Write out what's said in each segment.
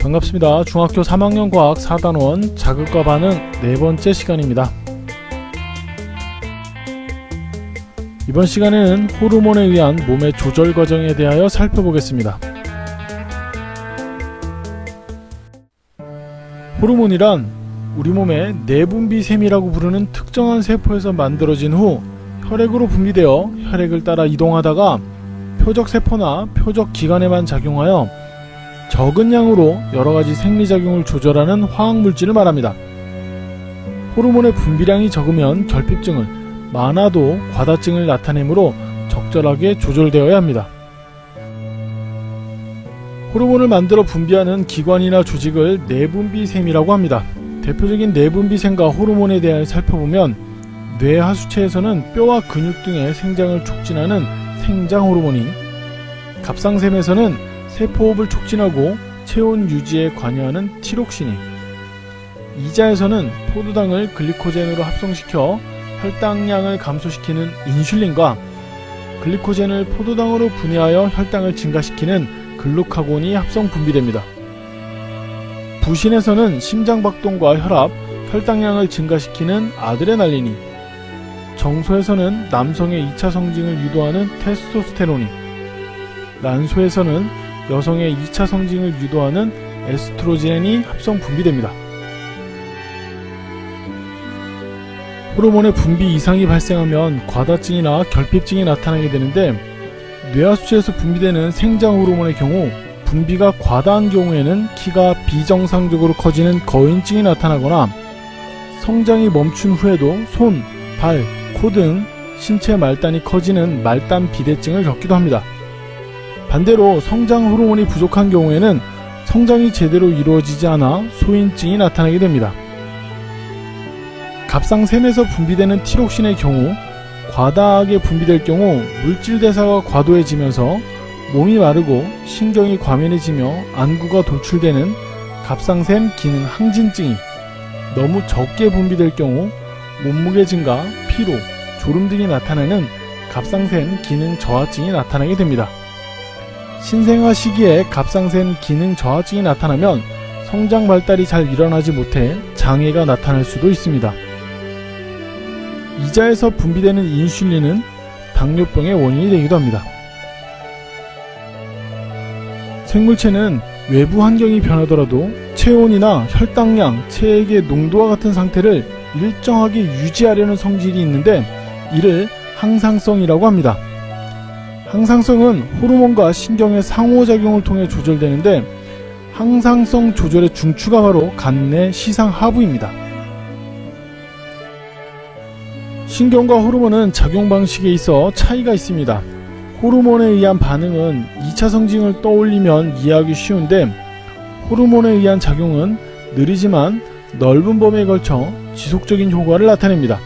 반갑습니다. 중학교 3학년 과학 4단원 자극과 반응 네 번째 시간입니다. 이번 시간에는 호르몬에 의한 몸의 조절 과정에 대하여 살펴보겠습니다. 호르몬이란 우리 몸의 내분비샘이라고 부르는 특정한 세포에서 만들어진 후 혈액으로 분비되어 혈액을 따라 이동하다가 표적세포나 표적기관에만 작용하여 적은 양으로 여러가지 생리작용을 조절하는 화학물질을 말합니다. 호르몬의 분비량이 적으면 결핍증을, 많아도 과다증을 나타내므로 적절하게 조절되어야 합니다. 호르몬을 만들어 분비하는 기관이나 조직을 내분비샘이라고 합니다. 대표적인 내분비샘과 호르몬에 대해 살펴보면 뇌하수체에서는 뼈와 근육 등의 생장을 촉진하는 생장호르몬이, 갑상샘에서는 세포호흡을 촉진하고 체온 유지에 관여하는 티록신이, 이자에서는 포도당을 글리코젠으로 합성시켜 혈당량을 감소시키는 인슐린과 글리코젠을 포도당으로 분해하여 혈당을 증가시키는 글루카곤이 합성 분비됩니다. 부신에서는 심장박동과 혈압, 혈당량을 증가시키는 아드레날린이, 정소에서는 남성의 2차 성징을 유도하는 테스토스테론이, 난소에서는 여성의 2차 성징을 유도하는 에스트로겐이 합성 분비됩니다. 호르몬의 분비 이상이 발생하면 과다증이나 결핍증이 나타나게 되는데, 뇌하수체에서 분비되는 생장 호르몬의 경우 분비가 과다한 경우에는 키가 비정상적으로 커지는 거인증이 나타나거나 성장이 멈춘 후에도 손, 발, 코 등 신체 말단이 커지는 말단 비대증을 겪기도 합니다. 반대로 성장 호르몬이 부족한 경우에는 성장이 제대로 이루어지지 않아 소인증이 나타나게 됩니다. 갑상샘에서 분비되는 티록신의 경우 과다하게 분비될 경우 물질 대사가 과도해지면서 몸이 마르고 신경이 과민해지며 안구가 돌출되는 갑상샘 기능 항진증이, 너무 적게 분비될 경우 몸무게 증가, 피로, 졸음 등이 나타나는 갑상샘 기능 저하증이 나타나게 됩니다. 신생아 시기에 갑상샘 기능 저하증이 나타나면 성장 발달이 잘 일어나지 못해 장애가 나타날 수도 있습니다. 이자에서 분비되는 인슐린은 당뇨병의 원인이 되기도 합니다. 생물체는 외부 환경이 변하더라도 체온이나 혈당량, 체액의 농도와 같은 상태를 일정하게 유지하려는 성질이 있는데 이를 항상성이라고 합니다. 항상성은 호르몬과 신경의 상호작용을 통해 조절되는데, 항상성 조절의 중추가 바로 간내 시상하부입니다. 신경과 호르몬은 작용 방식에 있어 차이가 있습니다. 호르몬에 의한 반응은 2차 성징을 떠올리면 이해하기 쉬운데, 호르몬에 의한 작용은 느리지만 넓은 범위에 걸쳐 지속적인 효과를 나타냅니다.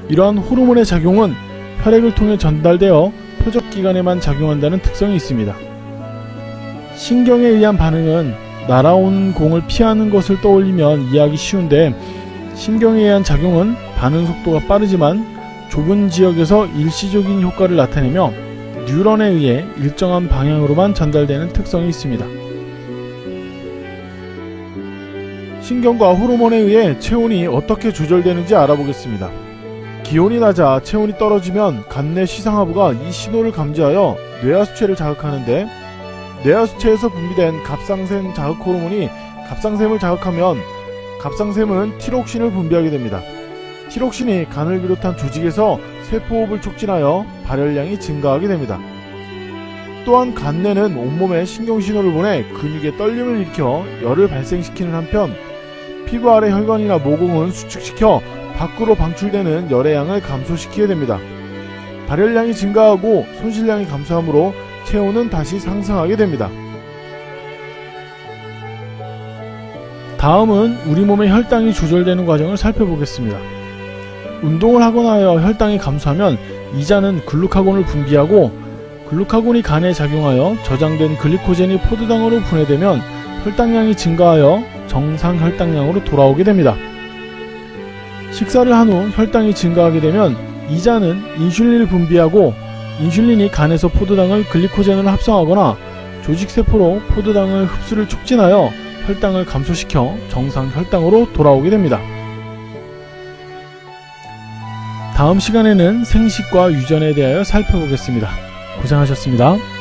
이러한 호르몬의 작용은 혈액을 통해 전달되어 표적기관에만 작용한다는 특성이 있습니다. 신경에 의한 반응은 날아오는 공을 피하는 것을 떠올리면 이해하기 쉬운데, 신경에 의한 작용은 반응 속도가 빠르지만 좁은 지역에서 일시적인 효과를 나타내며 뉴런에 의해 일정한 방향으로만 전달되는 특성이 있습니다. 신경과 호르몬에 의해 체온이 어떻게 조절되는지 알아보겠습니다. 기온이 낮아 체온이 떨어지면 간내 시상하부가 이 신호를 감지하여 뇌하수체를 자극하는데, 뇌하수체에서 분비된 갑상샘 자극 호르몬이 갑상샘을 자극하면 갑상샘은 티록신을 분비하게 됩니다. 티록신이 간을 비롯한 조직에서 세포호흡을 촉진하여 발열량이 증가하게 됩니다. 또한 간내는 온몸에 신경신호를 보내 근육에 떨림을 일으켜 열을 발생시키는 한편, 피부 아래 혈관이나 모공은 수축시켜 밖으로 방출되는 열의 양을 감소시키게 됩니다. 발열량이 증가하고 손실량이 감소하므로 체온은 다시 상승하게 됩니다. 다음은 우리 몸의 혈당이 조절되는 과정을 살펴보겠습니다. 운동을 하거나 하여 혈당이 감소하면 이자는 글루카곤을 분비하고, 글루카곤이 간에 작용하여 저장된 글리코젠이 포도당으로 분해되면 혈당량이 증가하여 정상 혈당량으로 돌아오게 됩니다. 식사를 한 후 혈당이 증가하게 되면 이자는 인슐린을 분비하고, 인슐린이 간에서 포도당을 글리코젠으로 합성하거나 조직세포로 포도당을 흡수를 촉진하여 혈당을 감소시켜 정상 혈당으로 돌아오게 됩니다. 다음 시간에는 생식과 유전에 대하여 살펴보겠습니다. 고생하셨습니다.